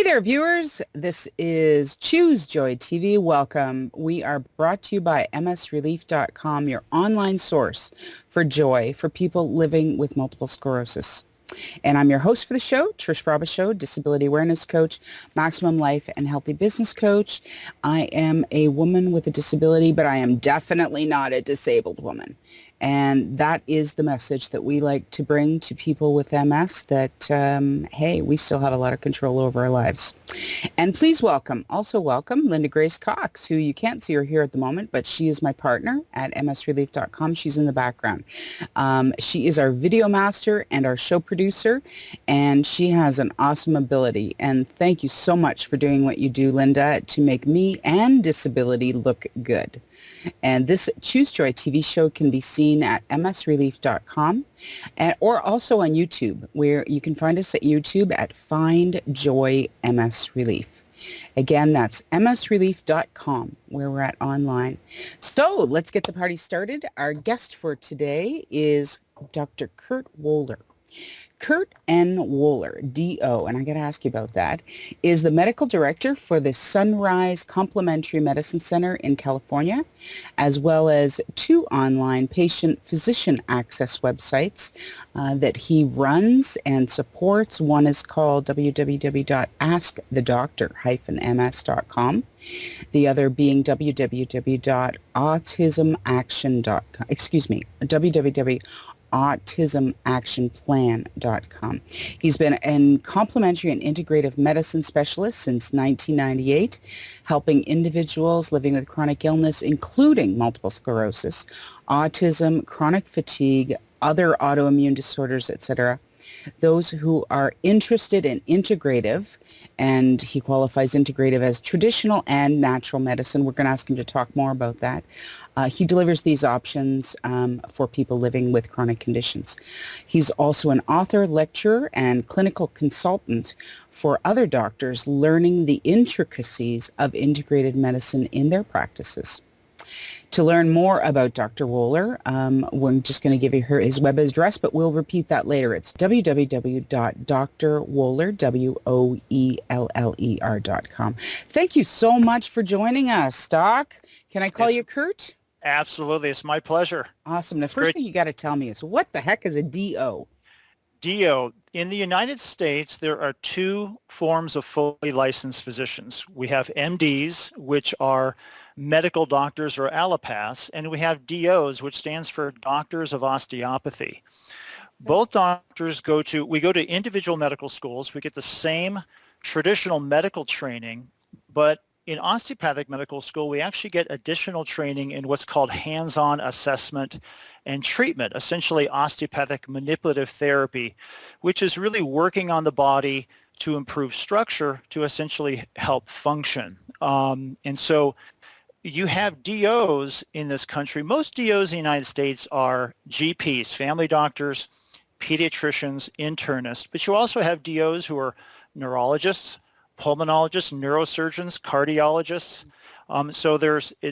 there, viewers. This is Choose Joy TV. Welcome. We are brought to you by msrelief.com, your online source for joy for people living with multiple sclerosis. And I'm your host for the show, Trish Brabus Show, disability awareness coach, maximum life and healthy business coach. I am a woman with a disability, but I am definitely not a disabled woman. And that is the message that we like to bring to people with MS, that, hey, we still have a lot of control over our lives. And please also welcome Linda Grace Cox, who you can't see or hear at the moment, but she is my partner at msrelief.com. She's in the background. She is our video master and our show producer, and she has an awesome ability. And thank you so much for doing what you do, Linda, to make me and disability look good. And this Choose Joy TV show can be seen at msrelief.com or also on YouTube, where you can find us at YouTube at Find Joy MS Relief. Again, that's msrelief.com, where we're at online. So let's get the party started. Our guest for today is Dr. Kurt Woeller. Kurt N. Woeller, D.O., and I got to ask you about that, is the medical director for the Sunrise Complementary Medicine Center in California, as well as 2 online patient-physician access websites that he runs and supports. One is called www.askthedoctor-ms.com. The other being www.autismactionplan.com. He's been a complementary and integrative medicine specialist since 1998, helping individuals living with chronic illness, including multiple sclerosis, autism, chronic fatigue, other autoimmune disorders, etc. Those who are interested in integrative, and he qualifies integrative as traditional and natural medicine. We're going to ask him to talk more about that. He delivers these options for people living with chronic conditions. He's also an author, lecturer, and clinical consultant for other doctors learning the intricacies of integrated medicine in their practices. To learn more about Dr. Woeller, we're just going to give you his web address, but we'll repeat that later. It's www.drwoeller.com. Thank you so much for joining us, Doc. Can I call you Kurt? Absolutely. It's my pleasure. Awesome. The first thing you got to tell me is, what the heck is a DO? DO. In the United States, there are 2 forms of fully licensed physicians. We have MDs, which are medical doctors or allopaths, and we have DOs, which stands for Doctors of Osteopathy. Both doctors we go to individual medical schools. We get the same traditional medical training, but in osteopathic medical school, we actually get additional training in what's called hands-on assessment and treatment, essentially osteopathic manipulative therapy, which is really working on the body to improve structure to essentially help function. And so you have DOs in this country. Most DOs in the United States are GPs, family doctors, pediatricians, internists, but you also have DOs who are neurologists, pulmonologists, neurosurgeons, cardiologists. So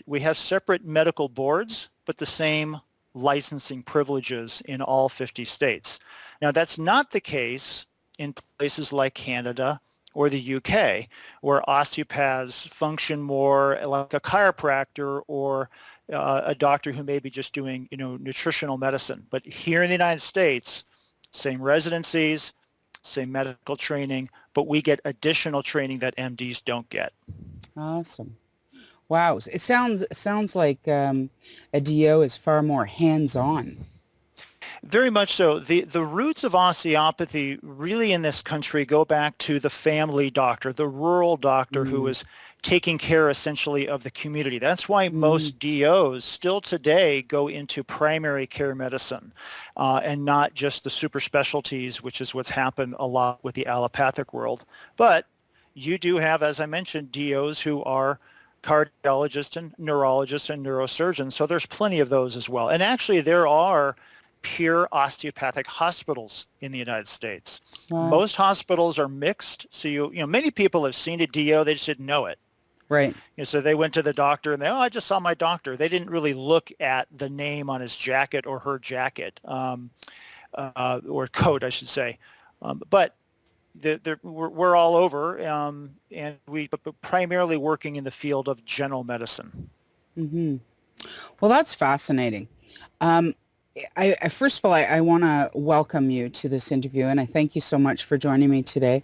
we have separate medical boards, but the same licensing privileges in all 50 states. Now, that's not the case in places like Canada or the UK, where osteopaths function more like a chiropractor or a doctor who may be just doing, nutritional medicine. But here in the United States, same residencies, same medical training, but we get additional training that MDs don't get. Awesome. Wow. It sounds like a DO is far more hands-on. Very much so. The roots of osteopathy really in this country go back to the family doctor, the rural doctor who was taking care essentially of the community. That's why most DOs still today go into primary care medicine and not just the super specialties, which is what's happened a lot with the allopathic world. But you do have, as I mentioned, DOs who are cardiologists and neurologists and neurosurgeons. So there's plenty of those as well. And actually there are pure osteopathic hospitals in the United States. Wow. Most hospitals are mixed. So many people have seen a DO, they just didn't know it. Right. So they went to the doctor and I just saw my doctor. They didn't really look at the name on his jacket or her jacket or coat, I should say. But we're all over, and we but primarily working in the field of general medicine. Hmm. Well, that's fascinating. Um, first of all, I want to welcome you to this interview, and I thank you so much for joining me today.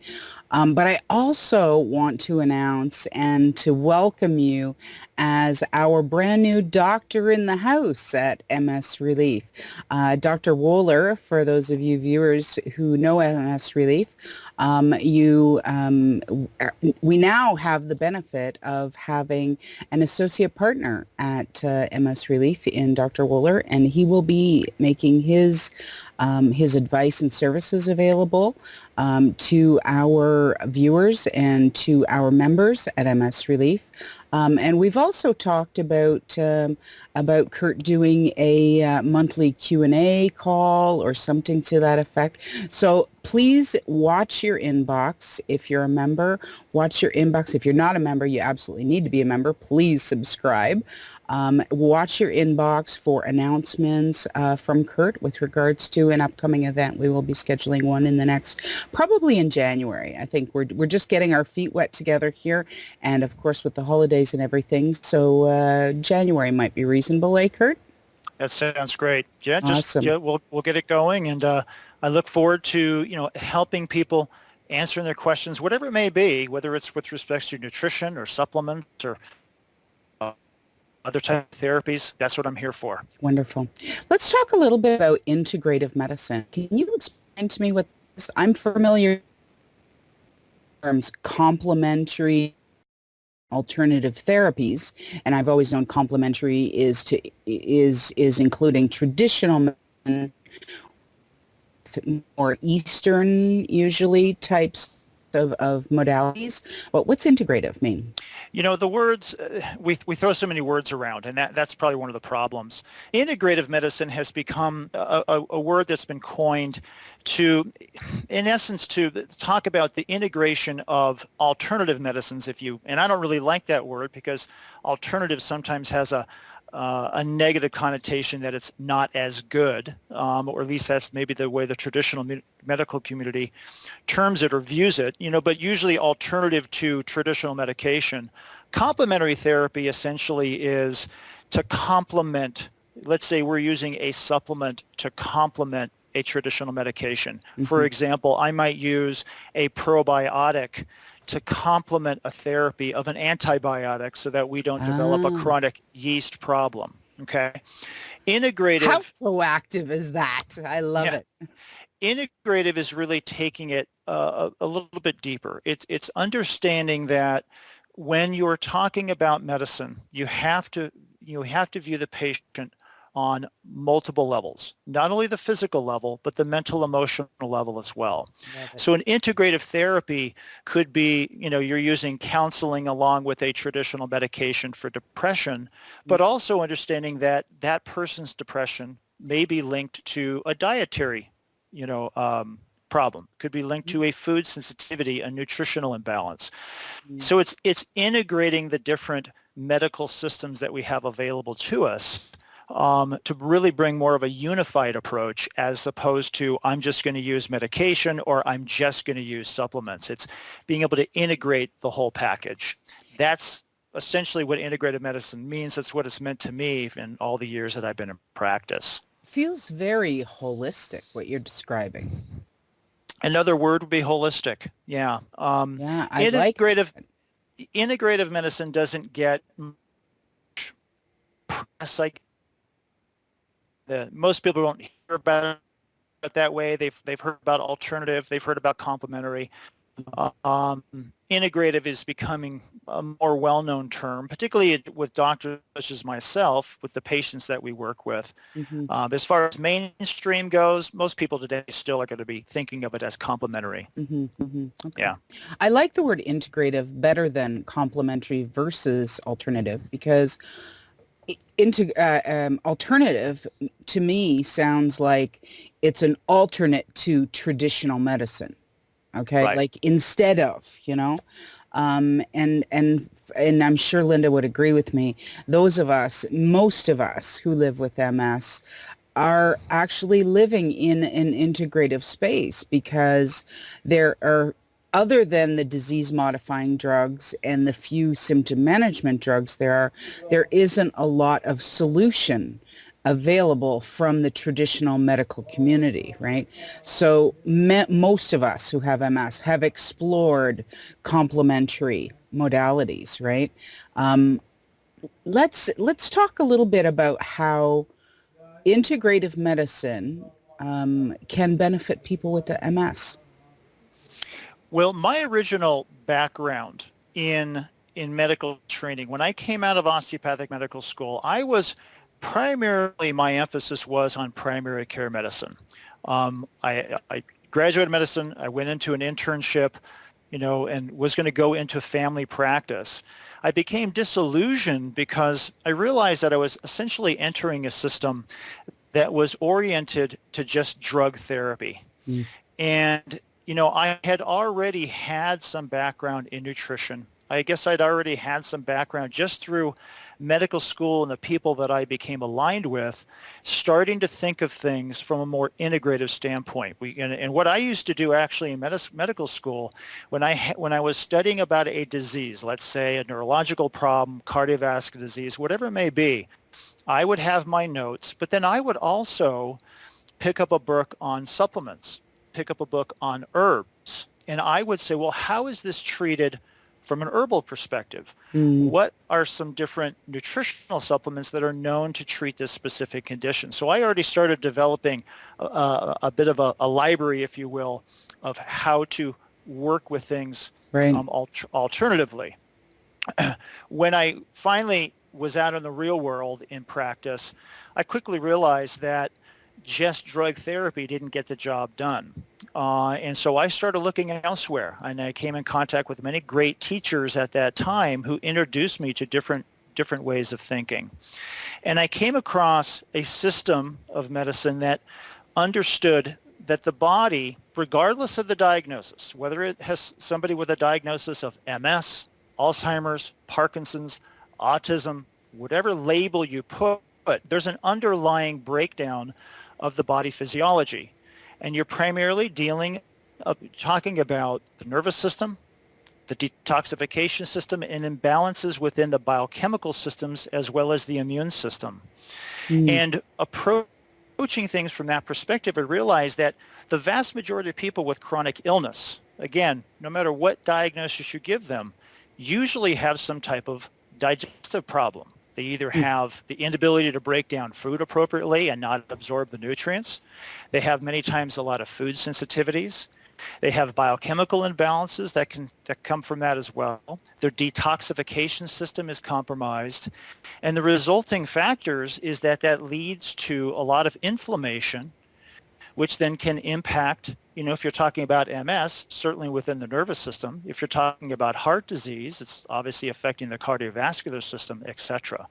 But I also want to announce and to welcome you as our brand new doctor in the house at MS Relief. Dr. Woeller, for those of you viewers who know MS Relief, we now have the benefit of having an associate partner at MS Relief in Dr. Woeller, and he will be making his advice and services available to our viewers and to our members at MS Relief. And we've also talked about Kurt doing a monthly Q&A call or something to that effect. So please watch your inbox if you're a member. Watch your inbox. If you're not a member, you absolutely need to be a member. Please subscribe. Watch your inbox for announcements from Kurt with regards to an upcoming event. We will be scheduling one in the next, probably in January. I think we're just getting our feet wet together here, and of course with the holidays and everything. So January might be reasonable, eh, Kurt? That sounds great. Yeah, just Awesome. yeah, we'll get it going, and I look forward to helping people, answering their questions, whatever it may be, whether it's with respect to nutrition or supplements or other type of therapies. That's what I'm here for. Wonderful. Let's talk a little bit about integrative medicine. Can you explain to me what this? I'm familiar with terms complementary alternative therapies, and I've always known complementary is including traditional medicine, more Eastern usually types of modalities. But what's integrative mean? The words, we throw so many words around, and that's probably one of the problems. Integrative medicine has become a word that's been coined to, in essence, to talk about the integration of alternative medicines, and I don't really like that word because alternative sometimes has a negative connotation that it's not as good, or at least that's maybe the way the traditional medical community terms it or views it, but usually alternative to traditional medication. Complementary therapy essentially is to complement, let's say we're using a supplement to complement a traditional medication. Mm-hmm. For example, I might use a probiotic to complement a therapy of an antibiotic so that we don't develop a chronic yeast problem. Okay. Integrative. How proactive is that? I love it. Integrative is really taking it a little bit deeper. It's understanding that when you're talking about medicine, you have to view the patient on multiple levels, not only the physical level, but the mental, emotional level as well. So an integrative therapy could be, you're using counseling along with a traditional medication for depression, but also understanding that that person's depression may be linked to a dietary, problem. Could be linked to a food sensitivity, a nutritional imbalance. So it's integrating the different medical systems that we have available to us to really bring more of a unified approach as opposed to I'm just going to use medication or I'm just going to use supplements. It's being able to integrate the whole package. That's essentially what integrative medicine means. That's what it's meant to me in all the years that I've been in practice. Feels very holistic, what you're describing. Another word would be holistic. Yeah. Integrative medicine doesn't get much press. Most people don't hear about it that way. They've heard about alternative. They've heard about complementary. Integrative is becoming a more well-known term, particularly with doctors such as myself, with the patients that we work with. Mm-hmm. As far as mainstream goes, most people today still are going to be thinking of it as complementary. Mm-hmm. Mm-hmm. Okay. Yeah. I like the word integrative better than complementary versus alternative because alternative to me sounds like it's an alternate to traditional medicine. Okay. Right. Like instead of, and I'm sure Linda would agree with me. Most of us who live with MS are actually living in an integrative space because there are other than the disease modifying drugs and the few symptom management drugs there isn't a lot of solution available from the traditional medical community, right? So most of us who have MS have explored complementary modalities, right? Um, let's talk a little bit about how integrative medicine can benefit people with the MS. Well, my original background in medical training, when I came out of osteopathic medical school, I was primarily, my emphasis was on primary care medicine. I graduated medicine. I went into an internship, and was going to go into family practice. I became disillusioned because I realized that I was essentially entering a system that was oriented to just drug therapy. Mm. And, I had already had some background in nutrition. I guess I'd already had some background just through medical school and the people that I became aligned with, starting to think of things from a more integrative standpoint. And what I used to do actually in medical school, when I was studying about a disease, let's say a neurological problem, cardiovascular disease, whatever it may be, I would have my notes, but then I would also pick up a book on supplements, pick up a book on herbs, and I would say, well, how is this treated from an herbal perspective? Mm. What are some different nutritional supplements that are known to treat this specific condition? So I already started developing a bit of a library, if you will, of how to work with things Right. alternatively. When I finally was out in the real world in practice, I quickly realized that just drug therapy didn't get the job done. And so I started looking elsewhere, and I came in contact with many great teachers at that time who introduced me to different ways of thinking. And I came across a system of medicine that understood that the body, regardless of the diagnosis, whether it has somebody with a diagnosis of MS, Alzheimer's, Parkinson's, autism, whatever label you put, there's an underlying breakdown of the body physiology. And you're primarily talking about the nervous system, the detoxification system, and imbalances within the biochemical systems as well as the immune system. Mm. And approaching things from that perspective, I realized that the vast majority of people with chronic illness, again, no matter what diagnosis you give them, usually have some type of digestive problem. They either have the inability to break down food appropriately and not absorb the nutrients. They have many times a lot of food sensitivities. They have biochemical imbalances that come from that as well. Their detoxification system is compromised. And the resulting factors is that leads to a lot of inflammation, which then can impact, if you're talking about MS, certainly within the nervous system. If you're talking about heart disease, it's obviously affecting the cardiovascular system, etc.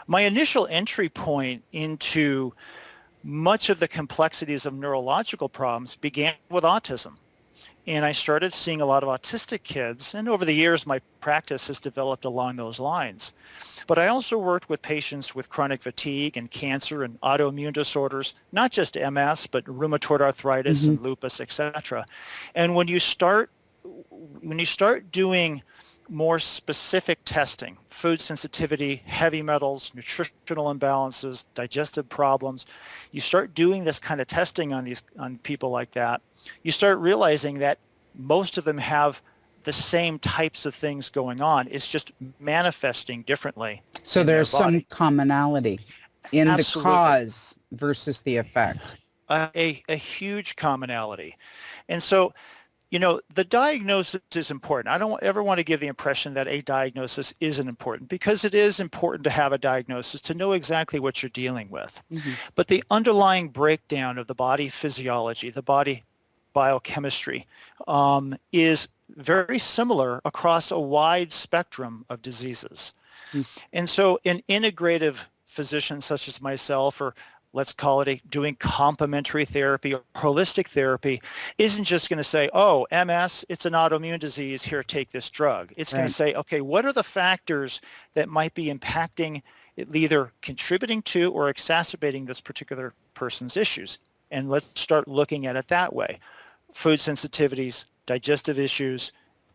My initial entry point into much of the complexities of neurological problems began with autism. And I started seeing a lot of autistic kids, and over the years my practice has developed along those lines. But I also worked with patients with chronic fatigue and cancer and autoimmune disorders, not just MS, but rheumatoid arthritis Mm-hmm. and lupus, etc. And when you start doing more specific testing, food sensitivity, heavy metals, nutritional imbalances, digestive problems, you start doing this kind of testing on people like that, you start realizing that most of them have the same types of things going on. It's just manifesting differently So in their there's some body. commonality in the Absolutely. cause versus the effect. A huge commonality. And so, the diagnosis is important. I don't ever want to give the impression that a diagnosis isn't important, because it is important to have a diagnosis to know exactly what you're dealing with. Mm-hmm. But the underlying breakdown of the body physiology, the body biochemistry, is very similar across a wide spectrum of diseases. And so an integrative physician such as myself, or let's call it doing complementary therapy or holistic therapy, isn't just going to say, oh, MS, it's an autoimmune disease, here, take this drug. It's going to Right. say, okay, what are the factors that might be impacting, either contributing to or exacerbating this particular person's issues? And let's start looking at it that way. Food sensitivities, digestive issues,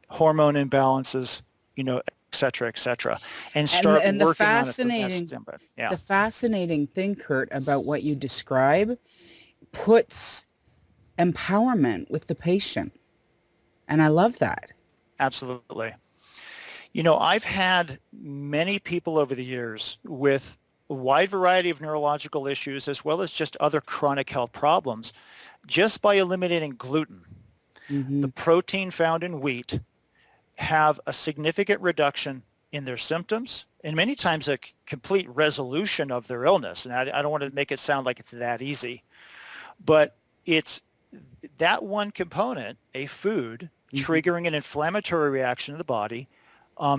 hormone imbalances, et cetera, and start And working on it the best. Yeah, the fascinating thing, Kurt, about what you describe puts empowerment with the patient. And I love that. absolutely. I've had many people over the years with a wide variety of neurological issues as well as just other chronic health problems just by eliminating gluten. Mm-hmm. The protein found in wheat have a significant reduction in their symptoms and many times a complete resolution of their illness. And I don't want to make it sound like it's that easy, but it's that one component, a food, triggering an inflammatory reaction in the body,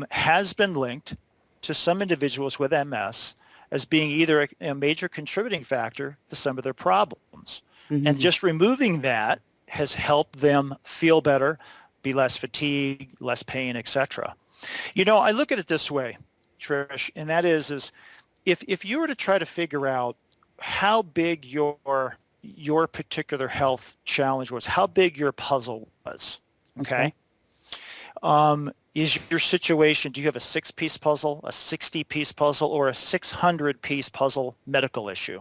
has been linked to some individuals with MS as being either a major contributing factor to some of their problems. Mm-hmm. And just removing that has helped them feel better, be less fatigued, less pain, etc. I look at it this way, Trish, and that is if you were to try to figure out how big your particular health challenge was, how big your puzzle was, okay? Is your situation, do you have a 6-piece puzzle, a 60-piece puzzle, or a 600-piece puzzle medical issue?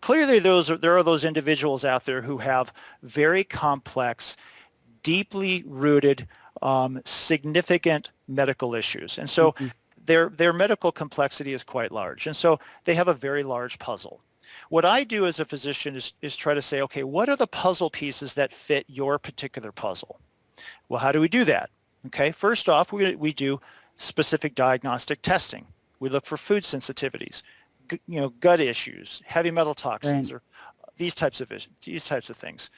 Clearly, there are those individuals out there who have very complex, deeply rooted, significant medical issues. And so their medical complexity is quite large. And so they have a very large puzzle. What I do as a physician is try to say, okay, what are the puzzle pieces that fit your particular puzzle? Well, how do we do that? Okay, first off, we do specific diagnostic testing. We look for food sensitivities, gut issues, heavy metal toxins, or these types of things.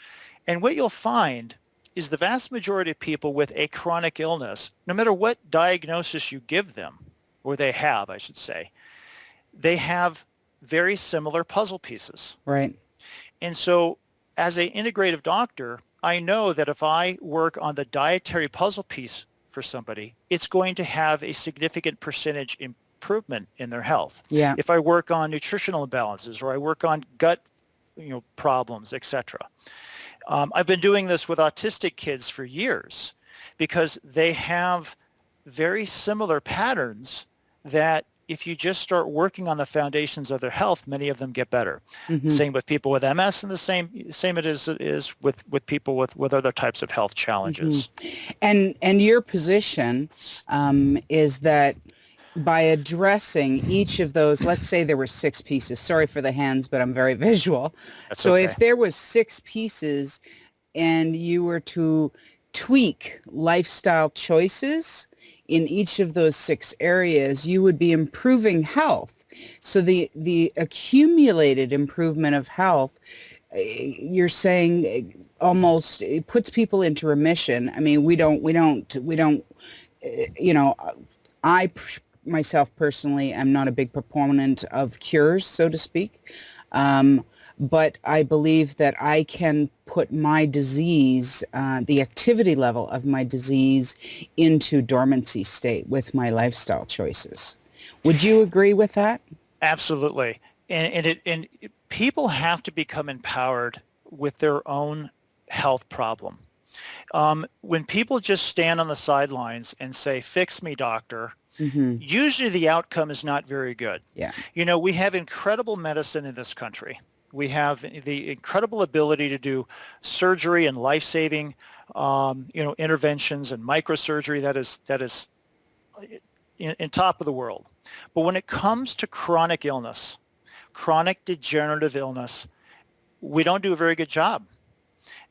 And what you'll find is the vast majority of people with a chronic illness, no matter what diagnosis you give them, or they have, I should say, they have very similar puzzle pieces. Right. And so as an integrative doctor, I know that if I work on the dietary puzzle piece for somebody, it's going to have a significant percentage improvement in their health. Yeah. If I work on nutritional imbalances or I work on gut, problems, etc. I've been doing this with autistic kids for years because they have very similar patterns that if you just start working on the foundations of their health, many of them get better. Same with people with MS, and the same it is with people with other types of health challenges. And your position is that by addressing each of those, let's say there were 6 pieces. Sorry for the hands, but I'm very visual. That's so okay. If there was 6 pieces and you were to tweak lifestyle choices in each of those 6 areas, you would be improving health. So the accumulated improvement of health, you're saying, almost it puts people into remission. I mean, we don't, I myself personally am not a big proponent of cures, so to speak. But I believe that I can put my disease, the activity level of my disease, into dormancy state with my lifestyle choices. Would you agree with that? Absolutely. And people have to become empowered with their own health problem. When people just stand on the sidelines and say, "Fix me, doctor," usually the outcome is not very good. Yeah. We have incredible medicine in this country. We have the incredible ability to do surgery and life-saving, interventions and microsurgery that is in top of the world. But when it comes to chronic illness, chronic degenerative illness, we don't do a very good job.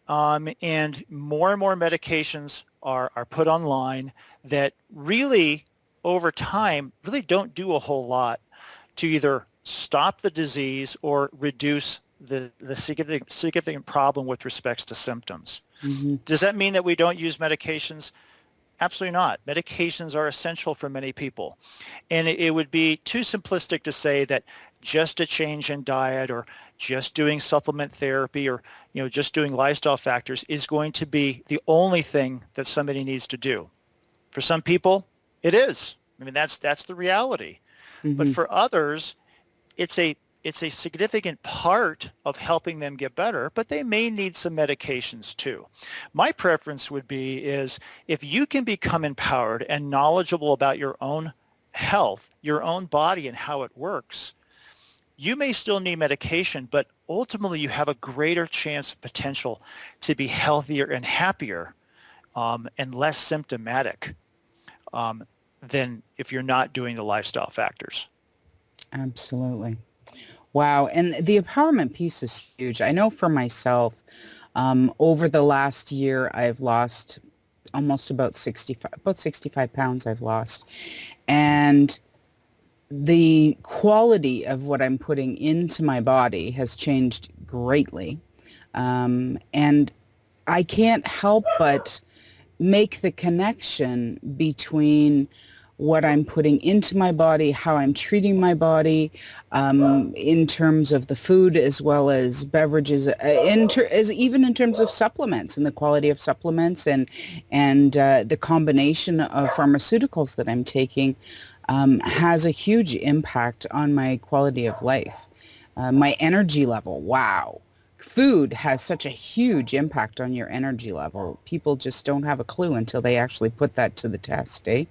And more medications are put online that really, over time, really don't do a whole lot to either stop the disease or reduce the significant problem with respects to symptoms. Does that mean that we don't use medications? Absolutely not. Medications are essential for many people. And it would be too simplistic to say that just a change in diet or just doing supplement therapy or just doing lifestyle factors is going to be the only thing that somebody needs to do. For some people, it is. I mean, that's the reality. But for others, it's a it's a significant part of helping them get better, but they may need some medications too. My preference would be is if you can become empowered and knowledgeable about your own health, your own body and how it works, you may still need medication, but ultimately you have a greater chance of potential to be healthier and happier and less symptomatic um, than if you're not doing the lifestyle factors. Absolutely. Wow. And the empowerment piece is huge. I know for myself, over the last year, I've lost almost about 65 pounds I've lost. And the quality of what I'm putting into my body has changed greatly. And I can't help but make the connection between what I'm putting into my body, how I'm treating my body, in terms of the food as well as beverages, even in terms of supplements and the quality of supplements and the combination of pharmaceuticals that I'm taking has a huge impact on my quality of life. My energy level, wow. Food has such a huge impact on your energy level. People just don't have a clue until they actually put that to the test, eh?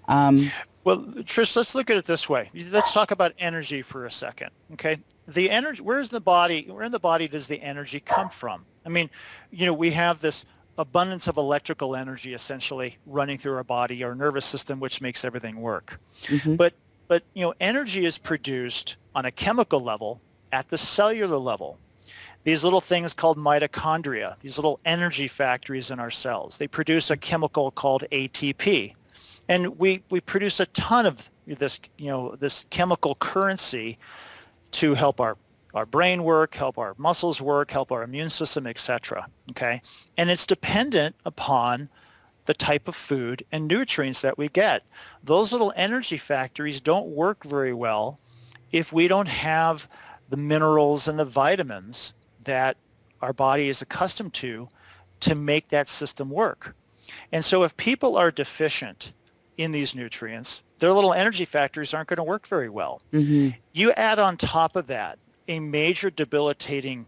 Well, Trish, let's look at it this way. Let's talk about energy for a second, okay? The energy, where in the body does the energy come from? I mean, we have this abundance of electrical energy essentially running through our body, our nervous system, which makes everything work. Mm-hmm. But energy is produced on a chemical level at the cellular level. These little things called mitochondria, these little energy factories in our cells, they produce a chemical called ATP. And we produce a ton of this chemical currency to help our brain work, help our muscles work, help our immune system, etc. Okay? And it's dependent upon the type of food and nutrients that we get. Those little energy factories don't work very well if we don't have the minerals and the vitamins that our body is accustomed to make that system work. And so if people are deficient in these nutrients, their little energy factories aren't going to work very well. Mm-hmm. You add on top of that a major debilitating,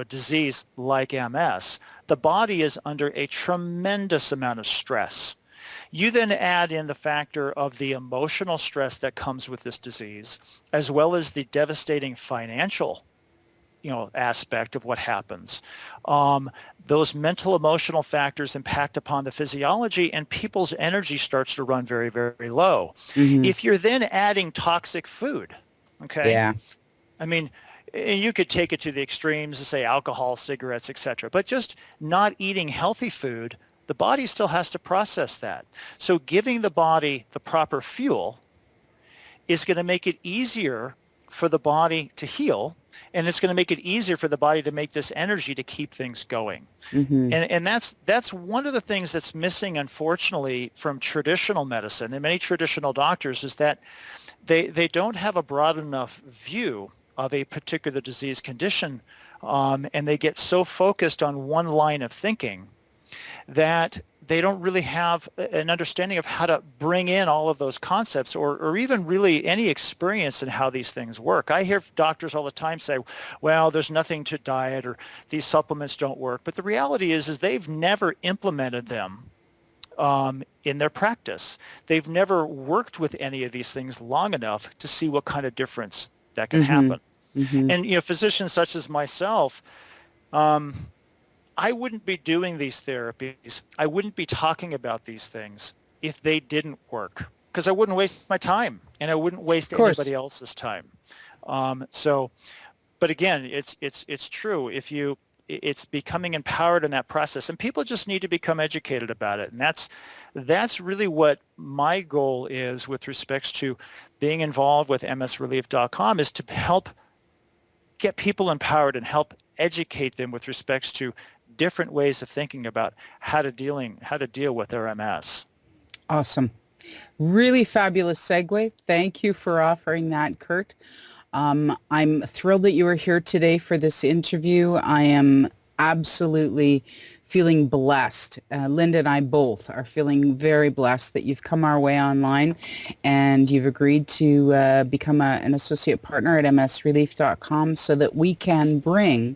disease like MS, the body is under a tremendous amount of stress. You then add in the factor of the emotional stress that comes with this disease, as well as the devastating financial aspect of what happens. Those mental emotional factors impact upon the physiology and people's energy starts to run very, very low. Mm-hmm. If you're then adding toxic food, okay? Yeah. I mean, you could take it to the extremes and say alcohol, cigarettes, etc. But just not eating healthy food, the body still has to process that. So giving the body the proper fuel is going to make it easier for the body to heal, and it's going to make it easier for the body to make this energy to keep things going. Mm-hmm. And that's one of the things that's missing, unfortunately, from traditional medicine and many traditional doctors is that they don't have a broad enough view of a particular disease condition, and they get so focused on one line of thinking that they don't really have an understanding of how to bring in all of those concepts or even really any experience in how these things work. I hear doctors all the time say, well, there's nothing to diet or these supplements don't work. But the reality is they've never implemented them in their practice. They've never worked with any of these things long enough to see what kind of difference that can happen. Mm-hmm. And, physicians such as myself, I wouldn't be doing these therapies. I wouldn't be talking about these things if they didn't work, because I wouldn't waste my time and I wouldn't waste anybody else's time. But again, it's true. It's becoming empowered in that process, and people just need to become educated about it. And that's really what my goal is with respects to being involved with msrelief.com, is to help get people empowered and help educate them with respects to different ways of thinking about how to deal with their MS. Awesome. Really fabulous segue. Thank you for offering that, Kurt. I'm thrilled that you were here today for this interview. I am absolutely feeling blessed. Linda and I both are feeling very blessed that you've come our way online and you've agreed to become an associate partner at msrelief.com so that we can bring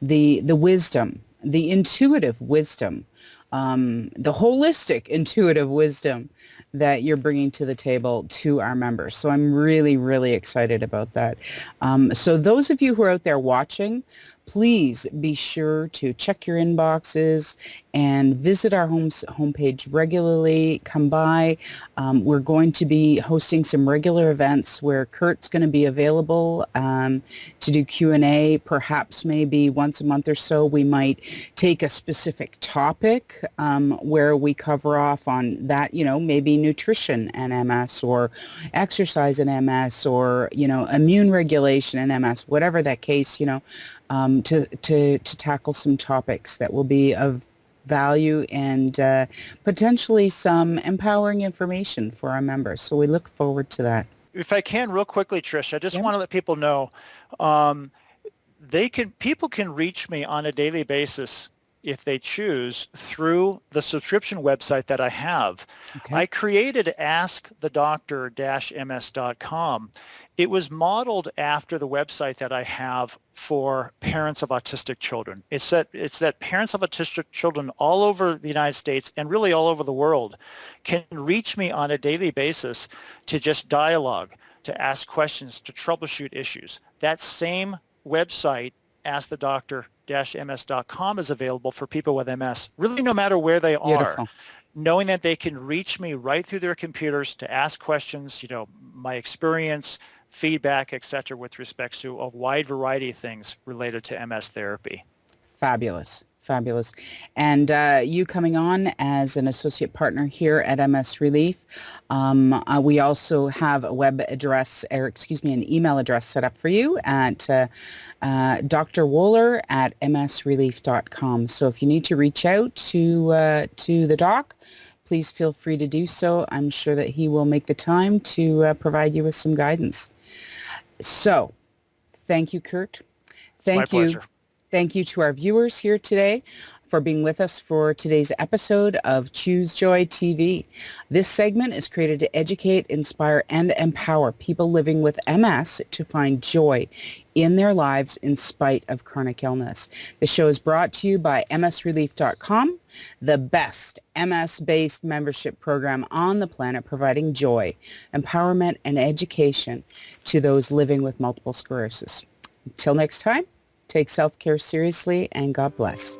the wisdom, the intuitive wisdom, the holistic intuitive wisdom that you're bringing to the table to our members. So I'm really, really excited about that. So those of you who are out there watching, please be sure to check your inboxes and visit our homepage regularly. Come by. We're going to be hosting some regular events where Kurt's going to be available to do Q&A. Perhaps maybe once a month or so, we might take a specific topic where we cover off on that, maybe nutrition and MS or exercise and MS or, immune regulation and MS, whatever that case, to tackle some topics that will be of value and potentially some empowering information for our members. So we look forward to that. If I can, real quickly, Trish, I just Yep. want to let people know people can reach me on a daily basis if they choose through the subscription website that I have. Okay. I created askthedoctor-ms.com. It was modeled after the website that I have for parents of autistic children. It's that parents of autistic children all over the United States and really all over the world can reach me on a daily basis to just dialogue, to ask questions, to troubleshoot issues. That same website, askthedoctor-ms.com, is available for people with MS, really no matter where they Beautiful. are, knowing that they can reach me right through their computers to ask questions, my experience, feedback, etc., with respect to a wide variety of things related to MS therapy. Fabulous. Fabulous. And you coming on as an associate partner here at MS Relief. We also have a web address, an email address set up for you at Dr. Woeller at msrelief.com. So if you need to reach out to the doc, please feel free to do so. I'm sure that he will make the time to provide you with some guidance. So thank you, Kurt. My pleasure. Thank you to our viewers here today for being with us for today's episode of Choose Joy TV. This segment is created to educate, inspire, and empower people living with MS to find joy in their lives in spite of chronic illness. The show is brought to you by msrelief.com, the best MS-based membership program on the planet, providing joy, empowerment, and education to those living with multiple sclerosis. Until next time, take self-care seriously, and God bless.